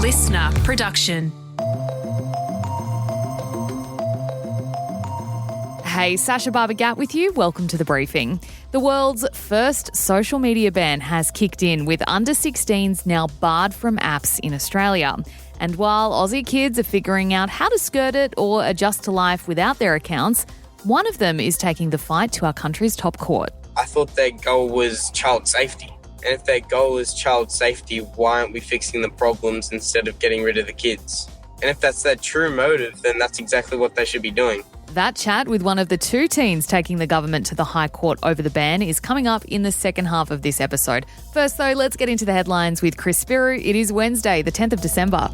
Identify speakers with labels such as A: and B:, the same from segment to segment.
A: listener production.
B: Hey, Sasha Barbagat with you. Welcome to The Briefing. The world's first social media ban has kicked in, with under 16s now barred from apps in Australia. And while Aussie kids are figuring out how to skirt it or adjust to life without their accounts, one of them is taking the fight to our country's top court.
C: I thought their goal was child safety. And if their goal is child safety, why aren't we fixing the problems instead of getting rid of the kids? And if that's their true motive, then that's exactly what they should be doing.
B: That chat with one of the two teens taking the government to the High Court over the ban is coming up in the second half of this episode. First, though, let's get into the headlines with Chris Spyrou. It is Wednesday, the 10th of December.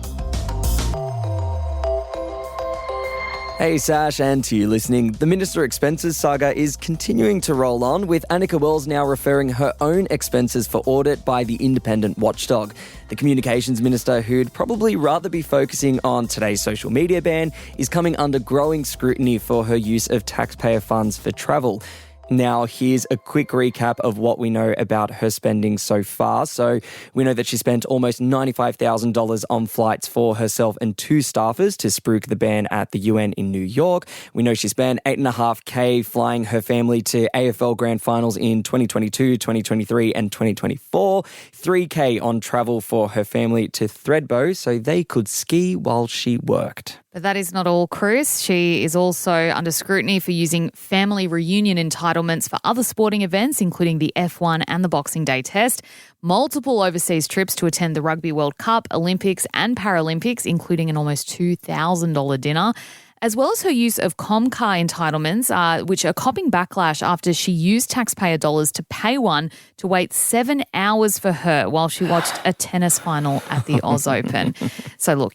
D: Hey Sash, and to you listening. The Minister Expenses saga is continuing to roll on, with Anika Wells now referring her own expenses for audit by the independent watchdog. The Communications Minister, who'd probably rather be focusing on today's social media ban, is coming under growing scrutiny for her use of taxpayer funds for travel. Now, here's a quick recap of what we know about her spending so far. So we know that she spent almost $95,000 on flights for herself and two staffers to spruik the ban at the UN in New York. We know she spent $8.5K flying her family to AFL Grand Finals in 2022, 2023 and 2024. $3K on travel for her family to Thredbo so they could ski while she worked.
B: But that is not all, Chris. She is also under scrutiny for using family reunion entitlements for other sporting events, including the F1 and the Boxing Day Test, multiple overseas trips to attend the Rugby World Cup, Olympics and Paralympics, including an almost $2,000 dinner, as well as her use of Comcar entitlements, which are copping backlash after she used taxpayer dollars to pay one to wait 7 hours for her while she watched a tennis final at the Oz Open. So look,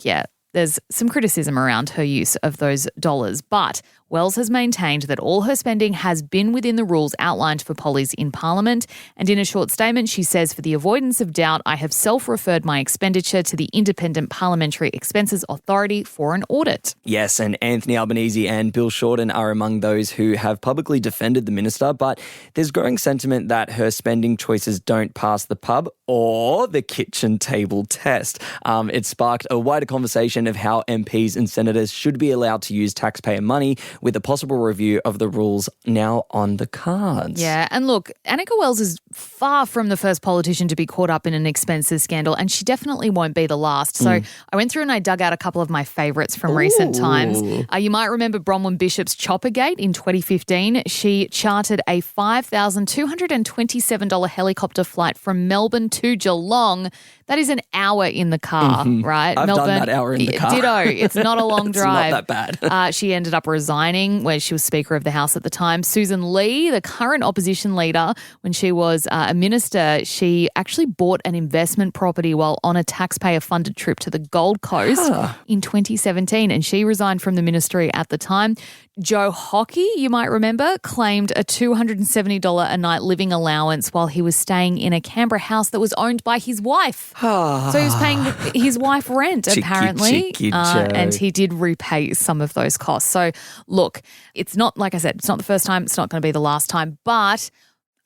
B: there's some criticism around her use of those dollars, but Wells has maintained that all her spending has been within the rules outlined for pollies in Parliament. And in a short statement, she says, "For the avoidance of doubt, I have self-referred my expenditure to the Independent Parliamentary Expenses Authority for an audit."
D: Yes, and Anthony Albanese and Bill Shorten are among those who have publicly defended the minister, but there's growing sentiment that her spending choices don't pass the pub or the kitchen table test. It sparked a wider conversation of how MPs and senators should be allowed to use taxpayer money, with a possible review of the rules now on the cards.
B: Yeah, and look, Anika Wells is far from the first politician to be caught up in an expenses scandal, and she definitely won't be the last. So I went through and I dug out a couple of my favourites from recent times. You might remember Bronwyn Bishop's Choppergate in 2015. She chartered a $5,227 helicopter flight from Melbourne to Geelong. That is an hour in the car, right?
D: I've done that hour in the car.
B: Ditto. It's not a long drive.
D: It's not that bad.
B: She ended up resigning where she was Speaker of the House at the time. Susan Lee, the current opposition leader, when she was a minister, she actually bought an investment property while on a taxpayer-funded trip to the Gold Coast in 2017, and she resigned from the ministry at the time. Joe Hockey, you might remember, claimed a $270 a night living allowance while he was staying in a Canberra house that was owned by his wife. So he was paying his wife rent, apparently, and he did repay some of those costs. So look, it's not, like I said, it's not the first time, it's not going to be the last time, but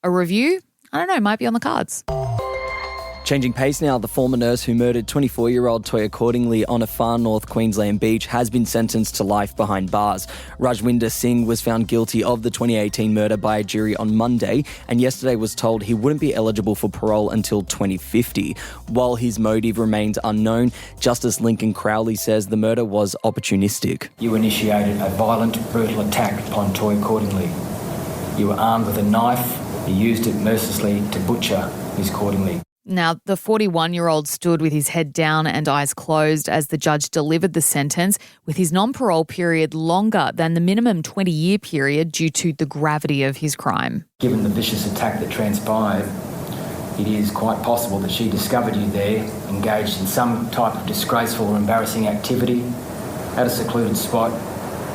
B: a review, I don't know, might be on the cards.
D: Changing pace now, the former nurse who murdered 24-year-old Toyah Cordingley on a far north Queensland beach has been sentenced to life behind bars. Rajwinder Singh was found guilty of the 2018 murder by a jury on Monday, and yesterday was told he wouldn't be eligible for parole until 2050. While his motive remains unknown, Justice Lincoln Crowley says the murder was opportunistic.
E: You initiated a violent, brutal attack upon Toyah Cordingley. You were armed with a knife. You used it mercilessly to butcher Ms. Cordingley.
B: Now, the 41-year-old stood with his head down and eyes closed as the judge delivered the sentence, with his non-parole period longer than the minimum 20-year period due to the gravity of his crime.
E: Given the vicious attack that transpired, it is quite possible that she discovered you there, engaged in some type of disgraceful or embarrassing activity at a secluded spot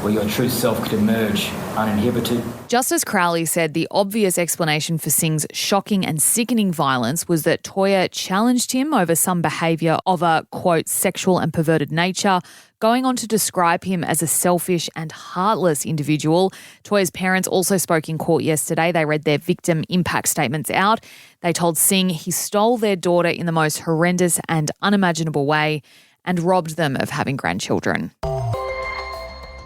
E: where your true self could emerge uninhibited.
B: Justice Crowley said the obvious explanation for Singh's shocking and sickening violence was that Toyah challenged him over some behaviour of a, quote, sexual and perverted nature, going on to describe him as a selfish and heartless individual. Toyah's parents also spoke in court yesterday. They read their victim impact statements out. They told Singh he stole their daughter in the most horrendous and unimaginable way, and robbed them of having grandchildren.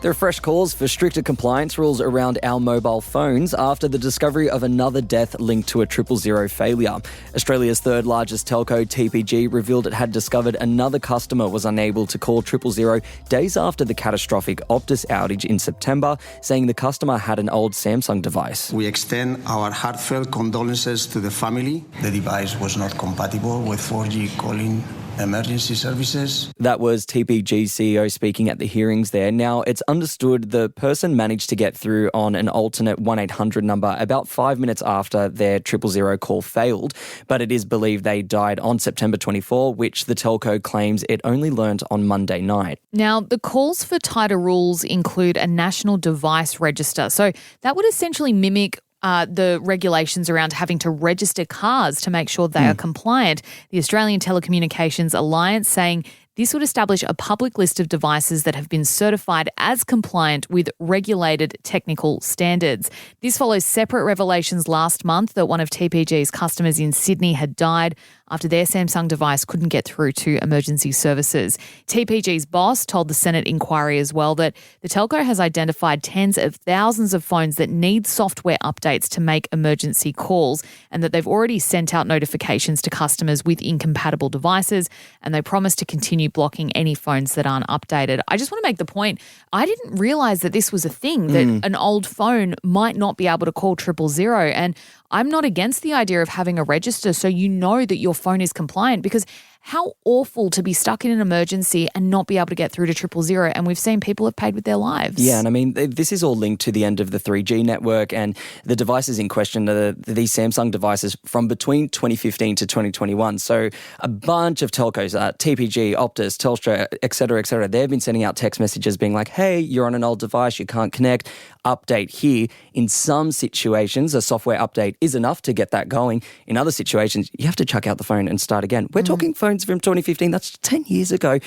D: There are fresh calls for stricter compliance rules around our mobile phones after the discovery of another death linked to a 000 failure. Australia's third largest telco, TPG, revealed it had discovered another customer was unable to call 000 days after the catastrophic Optus outage in September, saying the customer had an old Samsung device.
A: We extend our heartfelt condolences to the family. The device was not compatible with 4G calling emergency services.
D: That was TPG's CEO speaking at the hearings there. Now, it's understood the person managed to get through on an alternate 1-800 number about 5 minutes after their 000 call failed, but it is believed they died on September 24, which the telco claims it only learned on Monday night.
B: Now, the calls for tighter rules include a national device register. So that would essentially mimic the regulations around having to register cars to make sure they are compliant. The Australian Telecommunications Alliance saying this would establish a public list of devices that have been certified as compliant with regulated technical standards. This follows separate revelations last month that one of TPG's customers in Sydney had died after their Samsung device couldn't get through to emergency services. TPG's boss told the Senate inquiry as well that the telco has identified tens of thousands of phones that need software updates to make emergency calls, and that they've already sent out notifications to customers with incompatible devices, and they promise to continue blocking any phones that aren't updated. I just want to make the point, I didn't realise that this was a thing, that an old phone might not be able to call 000, and I'm not against the idea of having a register so you know that your phone is compliant, because how awful to be stuck in an emergency and not be able to get through to 000, and we've seen people have paid with their lives.
D: Yeah, and I mean, this is all linked to the end of the 3G network, and the devices in question are these Samsung devices from between 2015 to 2021. So a bunch of telcos, TPG, Optus, Telstra, et cetera, they've been sending out text messages being like, hey, you're on an old device, you can't connect, update here. In some situations, a software update is enough to get that going. In other situations, you have to chuck out the phone and start again. We're talking phones from 2015, that's 10 years ago.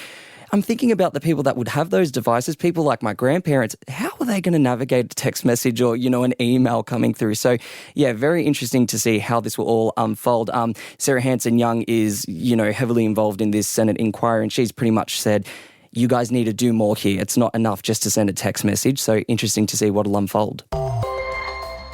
D: I'm thinking about the people that would have those devices, people like my grandparents. How are they going to navigate a text message or, an email coming through? So, yeah, very interesting to see how this will all unfold. Sarah Hanson-Young is, heavily involved in this Senate inquiry, and she's pretty much said, you guys need to do more here. It's not enough just to send a text message. So interesting to see what will unfold.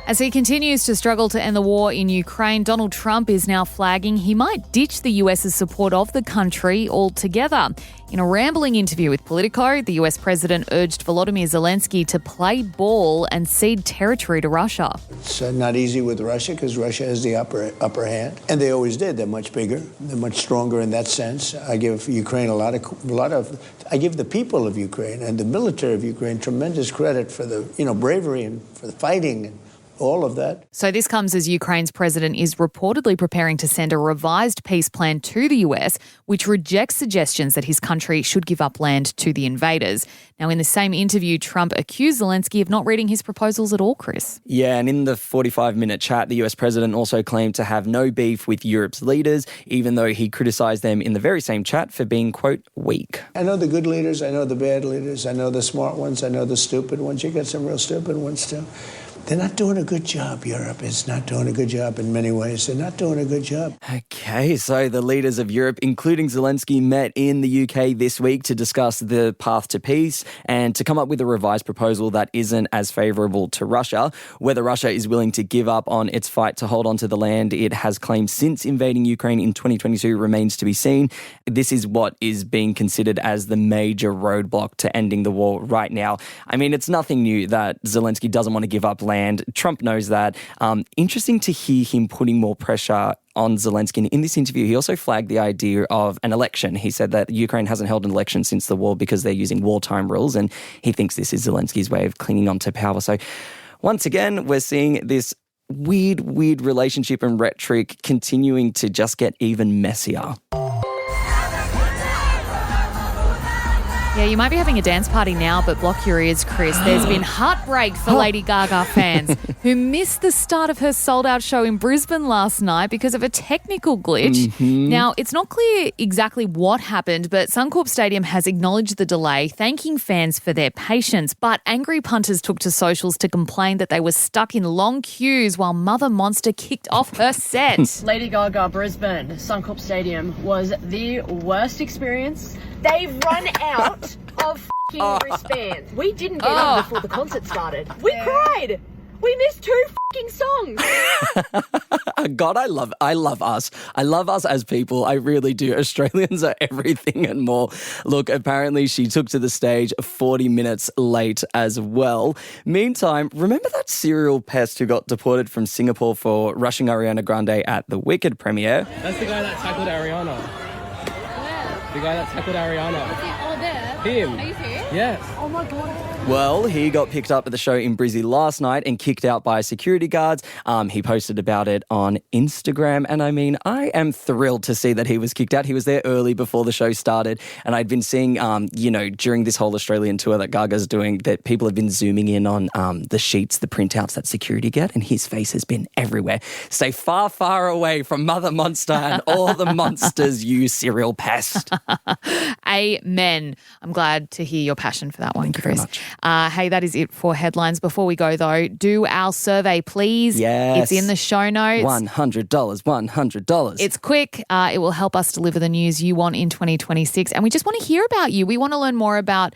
B: As he continues to struggle to end the war in Ukraine, Donald Trump is now flagging he might ditch the US's support of the country altogether. In a rambling interview with Politico, the US president urged Volodymyr Zelensky to play ball and cede territory to Russia.
F: It's not easy with Russia because Russia has the upper hand, and they always did. They're much bigger, they're much stronger in that sense. I give Ukraine I give the people of Ukraine and the military of Ukraine tremendous credit for the bravery and for the fighting and all of that.
B: So this comes as Ukraine's president is reportedly preparing to send a revised peace plan to the US, which rejects suggestions that his country should give up land to the invaders. Now, in the same interview, Trump accused Zelensky of not reading his proposals at all, Chris.
D: Yeah, and in the 45-minute chat, the US president also claimed to have no beef with Europe's leaders, even though he criticised them in the very same chat for being, quote, weak.
F: I know the good leaders, I know the bad leaders, I know the smart ones, I know the stupid ones. You got some real stupid ones too. They're not doing a good job, Europe. It's not doing a good job in many ways. They're not doing a good job.
D: Okay, so the leaders of Europe, including Zelensky, met in the UK this week to discuss the path to peace and to come up with a revised proposal that isn't as favourable to Russia. Whether Russia is willing to give up on its fight to hold on to the land it has claimed since invading Ukraine in 2022 remains to be seen. This is what is being considered as the major roadblock to ending the war right now. I mean, it's nothing new that Zelensky doesn't want to give up land. Trump knows that. Interesting to hear him putting more pressure on Zelensky. In this interview, he also flagged the idea of an election. He said that Ukraine hasn't held an election since the war because they're using wartime rules, and he thinks this is Zelensky's way of clinging on to power. So once again, we're seeing this weird relationship and rhetoric continuing to just get even messier.
B: Yeah, you might be having a dance party now, but block your ears, Chris. There's been heartbreak for Lady Gaga fans who missed the start of her sold-out show in Brisbane last night because of a technical glitch. Now, it's not clear exactly what happened, but Suncorp Stadium has acknowledged the delay, thanking fans for their patience. But angry punters took to socials to complain that they were stuck in long queues while Mother Monster kicked off her set.
G: Lady Gaga Brisbane Suncorp Stadium was the worst experience. They've run out of f***ing wristbands. We didn't get them before the concert started. We cried. We missed 2 f***ing songs.
D: God, I love us. I love us as people. I really do. Australians are everything and more. Look, apparently she took to the stage 40 minutes late as well. Meantime, remember that serial pest who got deported from Singapore for rushing Ariana Grande at the Wicked premiere?
H: That's the guy that tackled Ariana. Where? The guy that tackled Ariana.
I: Is he all there?
H: Him.
I: Are you serious?
H: Yes.
I: Oh my God.
D: Well, he got picked up at the show in Brizzy last night and kicked out by security guards. He posted about it on Instagram. And I mean, I am thrilled to see that he was kicked out. He was there early before the show started. And I'd been seeing, during this whole Australian tour that Gaga's doing, that people have been zooming in on the sheets, the printouts that security get. And his face has been everywhere. Stay far, far away from Mother Monster and all the monsters, you serial pest.
B: Amen. I'm glad to hear your passion for that one,
D: Thank you
B: Chris.
D: very much.
B: Hey, that is it for headlines. Before we go, though, do our survey, please.
D: Yes.
B: It's in the show notes.
D: $100.
B: It's quick. It will help us deliver the news you want in 2026. And we just want to hear about you. We want to learn more about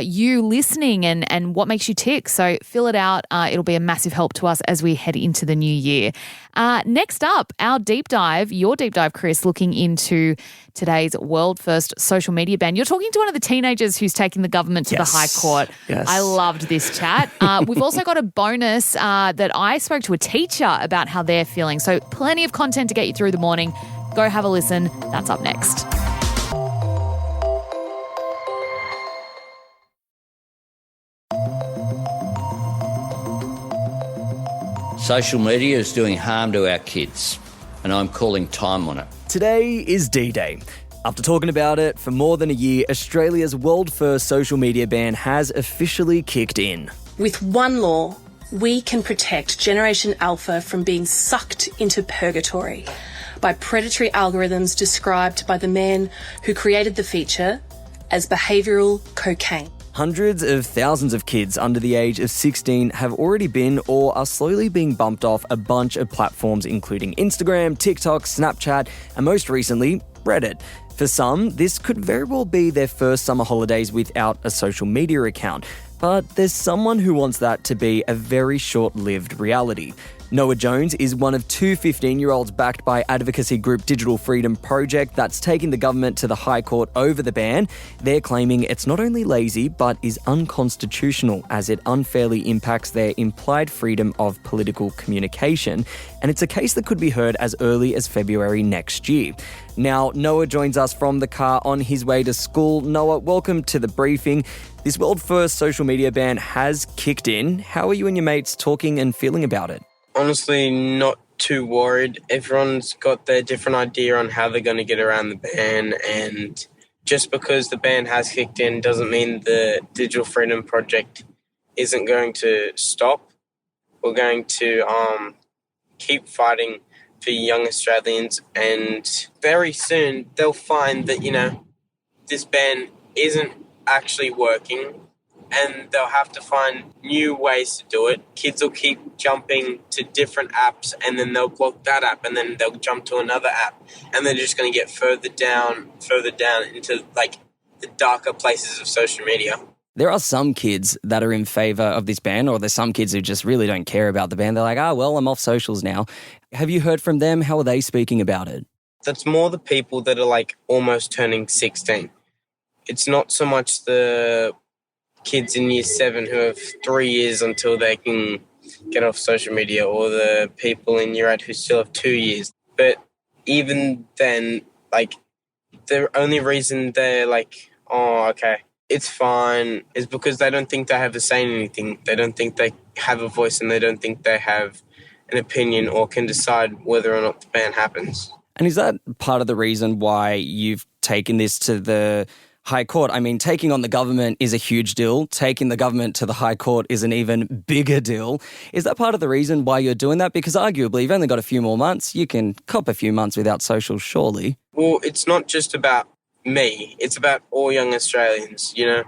B: you listening and what makes you tick. So fill it out. It'll be a massive help to us as we head into the new year. Next up, our deep dive, your deep dive, Chris, looking into today's world first social media ban. You're talking to one of the teenagers who's taking the government to the High Court.
D: Yes.
B: I loved this chat. We've also got a bonus that I spoke to a teacher about how they're feeling. So plenty of content to get you through the morning. Go have a listen. That's up next.
J: Social media is doing harm to our kids, and I'm calling time on it.
D: Today is D-Day. After talking about it for more than a year, Australia's world-first social media ban has officially kicked in.
K: With one law, we can protect Generation Alpha from being sucked into purgatory by predatory algorithms described by the man who created the feature as behavioural cocaine.
D: Hundreds of thousands of kids under the age of 16 have already been or are slowly being bumped off a bunch of platforms including Instagram, TikTok, Snapchat, and most recently, Reddit. For some, this could very well be their first summer holidays without a social media account. But there's someone who wants that to be a very short-lived reality. Noah Jones is one of 2 15-year-olds backed by advocacy group Digital Freedom Project that's taking the government to the High Court over the ban. They're claiming it's not only lazy, but is unconstitutional as it unfairly impacts their implied freedom of political communication. And it's a case that could be heard as early as February next year. Now, Noah joins us from the car on his way to school. Noah, welcome to the briefing. This world-first social media ban has kicked in. How are you and your mates talking and feeling about it?
C: Honestly, not too worried. Everyone's got their different idea on how they're going to get around the ban, and just because the ban has kicked in doesn't mean the Digital Freedom Project isn't going to stop. We're going to keep fighting for young Australians, and very soon they'll find that, this ban isn't actually working, and they'll have to find new ways to do it. Kids will keep jumping to different apps, and then they'll block that app, and then they'll jump to another app, and they're just going to get further down into the darker places of social media.
D: There are some kids that are in favour of this ban, or there's some kids who just really don't care about the ban. They're like, I'm off socials now. Have you heard from them? How are they speaking about it?
C: That's more the people that are almost turning 16. It's not so much the kids in year 7 who have 3 years until they can get off social media, or the people in year 8 who still have 2 years. But even then, the only reason they're it's fine, is because they don't think they have to say anything. They don't think they have a voice, and they don't think they have an opinion or can decide whether or not the ban happens.
D: And is that part of the reason why you've taken this to the High Court. I mean, taking on the government is a huge deal. Taking the government to the High Court is an even bigger deal. Is that part of the reason why you're doing that? Because arguably, you've only got a few more months. You can cop a few months without social, surely.
C: Well, it's not just about me. It's about all young Australians, you know.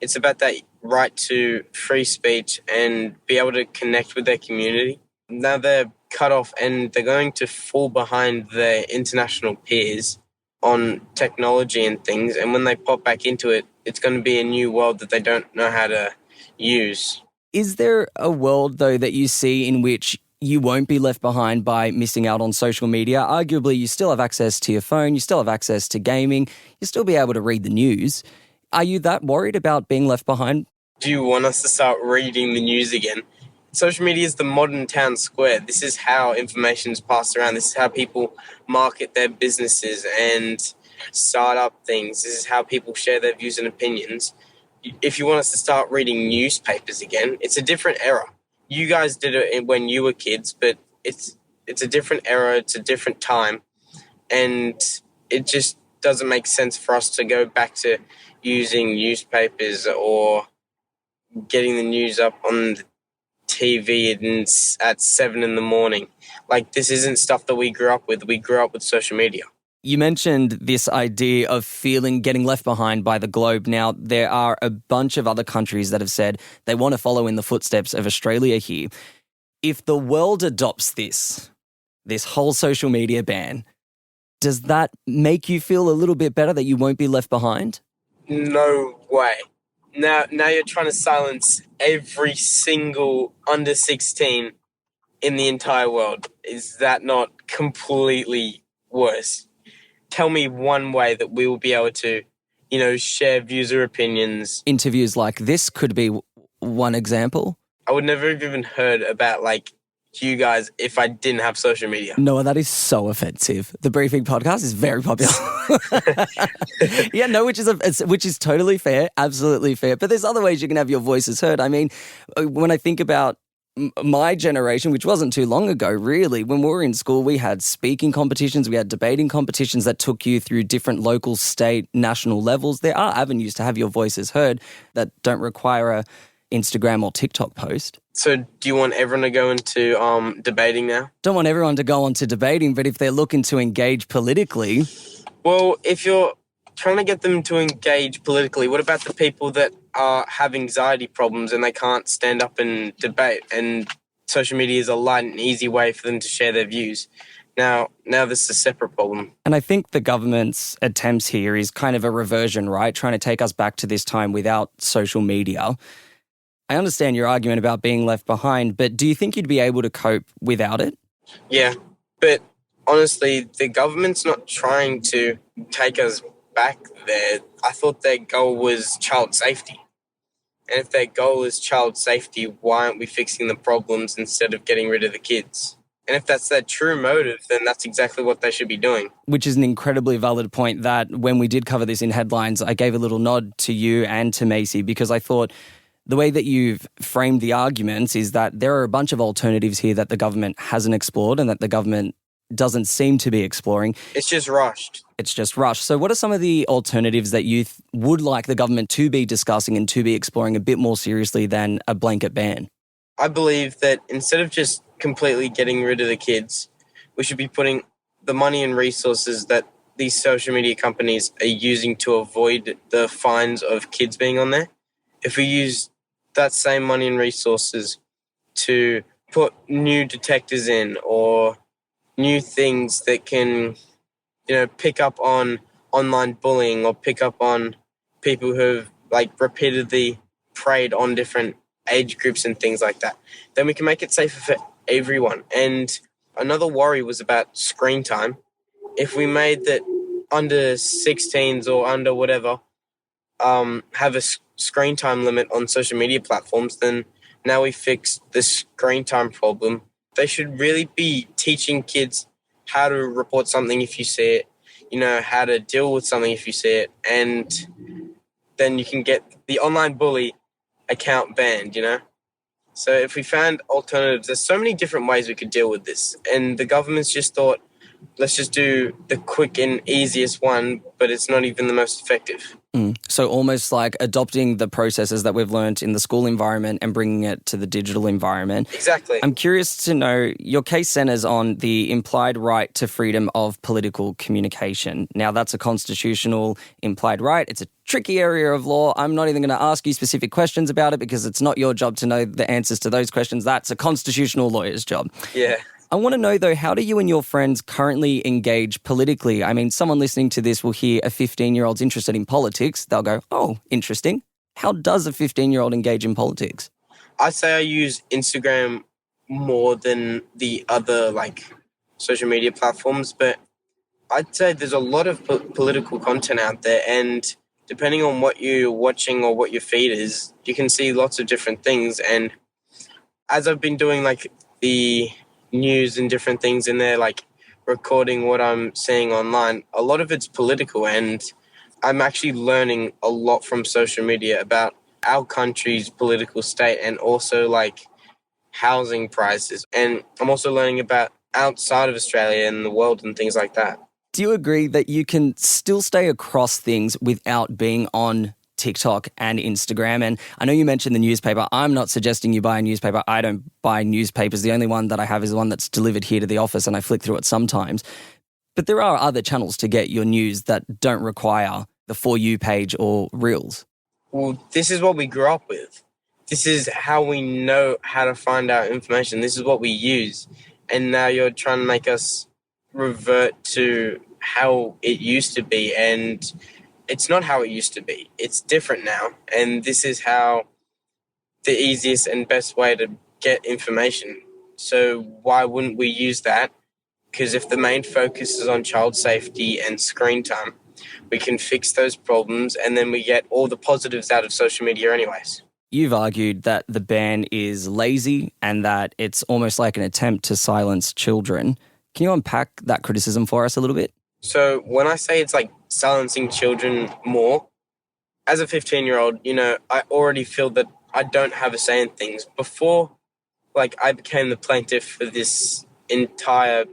C: It's about that right to free speech and be able to connect with their community. Now they're cut off and they're going to fall behind their international peers on technology and things. And when they pop back into it, it's going to be a new world that they don't know how to use.
D: Is there a world, though, that you see in which you won't be left behind by missing out on social media? Arguably, you still have access to your phone, you still have access to gaming, you'll still be able to read the news. Are you that worried about being left behind?
C: Do you want us to start reading the news again? Social media is the modern town square. This is how information is passed around. This is how people market their businesses and start up things. This is how people share their views and opinions. If you want us to start reading newspapers again, it's a different era. You guys did it when you were kids, but it's a different era, it's a different time, and it just doesn't make sense for us to go back to using newspapers or getting the news up on the TV at 7 in the morning. Like, this isn't stuff that we grew up with. We grew up with social media.
D: You mentioned this idea of getting left behind by the globe. Now, there are a bunch of other countries that have said they want to follow in the footsteps of Australia here. If the world adopts this whole social media ban, does that make you feel a little bit better that you won't be left behind?
C: No way. Now you're trying to silence every single under 16 in the entire world. Is that not completely worse? Tell me one way that we will be able to, share views or opinions.
D: Interviews like this could be one example.
C: I would never have even heard about, you guys if I didn't have social media.
D: Noah, that is so offensive. The Briefing podcast is very popular. Yeah, no, which is totally fair, absolutely fair. But there's other ways you can have your voices heard. I mean, when I think about my generation, which wasn't too long ago, really, when we were in school, we had speaking competitions, we had debating competitions that took you through different local, state, national levels. There are avenues to have your voices heard that don't require a Instagram or TikTok post.
C: So do you want everyone to go into debating now?
D: Don't want everyone to go on to debating, but if they're looking to engage politically...
C: Well, if you're trying to get them to engage politically, what about the people that have anxiety problems and they can't stand up and debate? And social media is a light and easy way for them to share their views. Now this is a separate problem. And
D: I think the government's attempts here is kind of a reversion, right? Trying to take us back to this time without social media. I understand your argument about being left behind, but do you think you'd be able to cope without it?
C: Yeah, but honestly, the government's not trying to take us back there. I thought their goal was child safety. And if their goal is child safety, why aren't we fixing the problems instead of getting rid of the kids? And if that's their true motive, then that's exactly what they should be doing.
D: Which is an incredibly valid point that when we did cover this in headlines, I gave a little nod to you and to Macy because I thought the way that you've framed the arguments is that there are a bunch of alternatives here that the government hasn't explored and that the government doesn't seem to be exploring.
C: It's just rushed.
D: So what are some of the alternatives that you would like the government to be discussing and to be exploring a bit more seriously than a blanket ban?
C: I believe that instead of just completely getting rid of the kids, we should be putting the money and resources that these social media companies are using to avoid the fines of kids being on there. If we use that same money and resources to put new detectors in or new things that can, pick up on online bullying or pick up on people who have repeatedly preyed on different age groups and things like that, then we can make it safer for everyone. And another worry was about screen time. If we made that under 16s or under whatever have a screen time limit on social media platforms, then now we fixed the screen time problem. They should really be teaching kids how to report something if you see it, how to deal with something if you see it, and then you can get the online bully account banned, So if we found alternatives, there's so many different ways we could deal with this. And the government's just thought, let's just do the quick and easiest one, but it's not even the most effective.
D: So almost like adopting the processes that we've learned in the school environment and bringing it to the digital environment.
C: Exactly.
D: I'm curious to know, your case centres on the implied right to freedom of political communication. Now, that's a constitutional implied right. It's a tricky area of law. I'm not even going to ask you specific questions about it because it's not your job to know the answers to those questions. That's a constitutional lawyer's job.
C: Yeah.
D: I want to know, though, how do you and your friends currently engage politically? I mean, someone listening to this will hear a 15-year-old's interested in politics. They'll go, oh, interesting. How does a 15-year-old engage in politics?
C: I'd say I use Instagram more than the other, social media platforms, but I'd say there's a lot of political content out there, and depending on what you're watching or what your feed is, you can see lots of different things. And as I've been doing, the news and different things in there, recording what I'm seeing online, a lot of it's political, and I'm actually learning a lot from social media about our country's political state and also housing prices. And I'm also learning about outside of Australia and the world and things like that.
D: Do you agree that you can still stay across things without being on TikTok and Instagram? And I know you mentioned the newspaper. I'm not suggesting you buy a newspaper. I don't buy newspapers. The only one that I have is the one that's delivered here to the office, and I flick through it sometimes. But there are other channels to get your news that don't require the For You page or Reels.
C: Well, this is what we grew up with. This is how we know how to find out information. This is what we use. And now you're trying to make us revert to how it used to be, and it's not how it used to be. It's different now, and this is how the easiest and best way to get information. So why wouldn't we use that? Because if the main focus is on child safety and screen time, we can fix those problems, and then we get all the positives out of social media anyways.
D: You've argued that the ban is lazy and that it's almost like an attempt to silence children. Can you unpack that criticism for us a little bit?
C: So when I say it's silencing children more, as a 15-year-old, I already feel that I don't have a say in things. Before, I became the plaintiff for this entire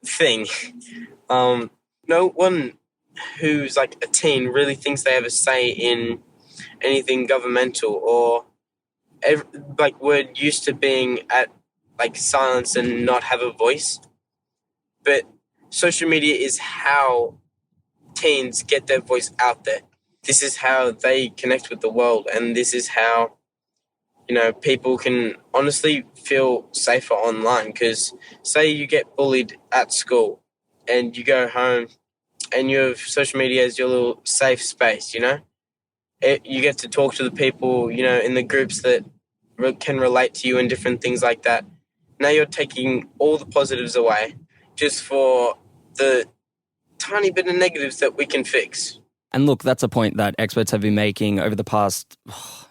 C: thing, no one who's a teen really thinks they have a say in anything governmental, or we're used to being at silence and not have a voice. But social media is how teens get their voice out there. This is how they connect with the world, and this is how, people can honestly feel safer online. Because say you get bullied at school and you go home and you have social media as your little safe space, you get to talk to the people, in the groups that can relate to you and different things like that. Now you're taking all the positives away just for the tiny bit of negatives that we can fix.
D: And look, that's a point that experts have been making over the past,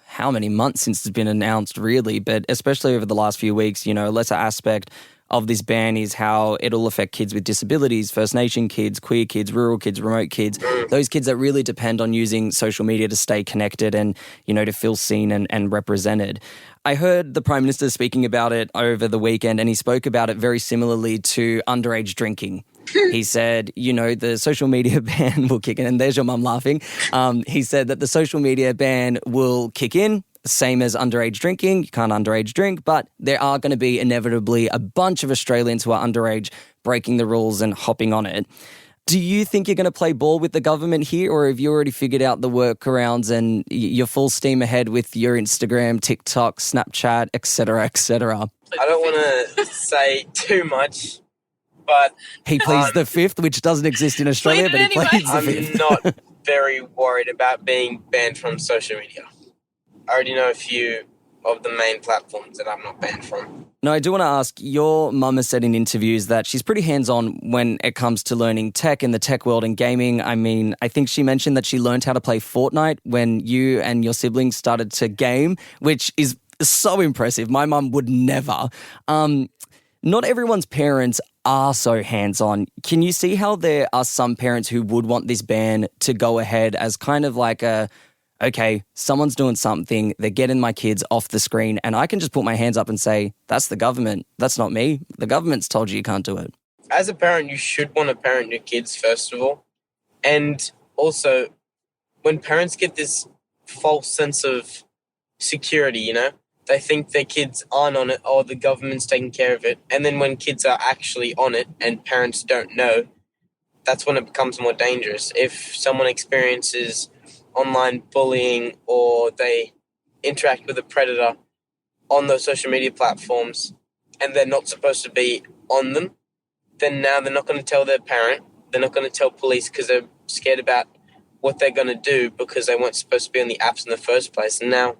D: how many months since it's been announced, really, but especially over the last few weeks. A lesser aspect of this ban is how it'll affect kids with disabilities, First Nation kids, queer kids, rural kids, remote kids, those kids that really depend on using social media to stay connected and, to feel seen and represented. I heard the Prime Minister speaking about it over the weekend, and he spoke about it very similarly to underage drinking. He said, the social media ban will kick in, and there's your mum laughing. He said that the social media ban will kick in, same as underage drinking. You can't underage drink, but there are going to be inevitably a bunch of Australians who are underage breaking the rules and hopping on it. Do you think you're going to play ball with the government here, or have you already figured out the workarounds and you're full steam ahead with your Instagram, TikTok, Snapchat, etc., etc.?
C: I don't want to say too much, but
D: he pleads the fifth, which doesn't exist in Australia, but he pleads the fifth.
C: I'm not very worried about being banned from social media. I already know a few of the main platforms that I'm not banned from.
D: No, I do want to ask, your mum has said in interviews that she's pretty hands-on when it comes to learning tech in the tech world and gaming. I mean, I think she mentioned that she learned how to play Fortnite when you and your siblings started to game, which is so impressive. My mum would never. Not everyone's parents are so hands-on. Can you see how there are some parents who would want this ban to go ahead as kind of like okay, someone's doing something, they're getting my kids off the screen, and I can just put my hands up and say, that's the government, that's not me. The government's told you can't do it.
C: as a parent, you should want to parent your kids, first of all. And also, when parents get this false sense of security, they think their kids aren't on it or the government's taking care of it. And then when kids are actually on it and parents don't know, that's when it becomes more dangerous. If someone experiences online bullying or they interact with a predator on those social media platforms and they're not supposed to be on them, then now they're not going to tell their parent. They're not going to tell police because they're scared about what they're going to do because they weren't supposed to be on the apps in the first place. And now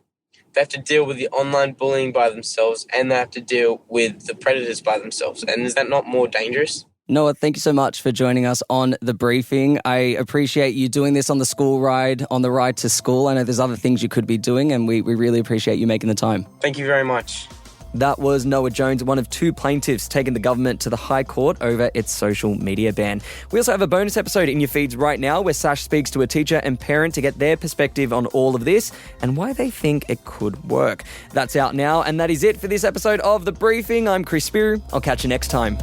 C: they have to deal with the online bullying by themselves and they have to deal with the predators by themselves. And is that not more dangerous?
D: Noah, thank you so much for joining us on The Briefing. I appreciate you doing this on the school ride, on the ride to school. I know there's other things you could be doing, and we really appreciate you making the time.
C: Thank you very much.
D: That was Noah Jones, one of 2 plaintiffs taking the government to the High Court over its social media ban. We also have a bonus episode in your feeds right now where Sash speaks to a teacher and parent to get their perspective on all of this and why they think it could work. That's out now, and that is it for this episode of The Briefing. I'm Chris Spyrou. I'll catch you next time.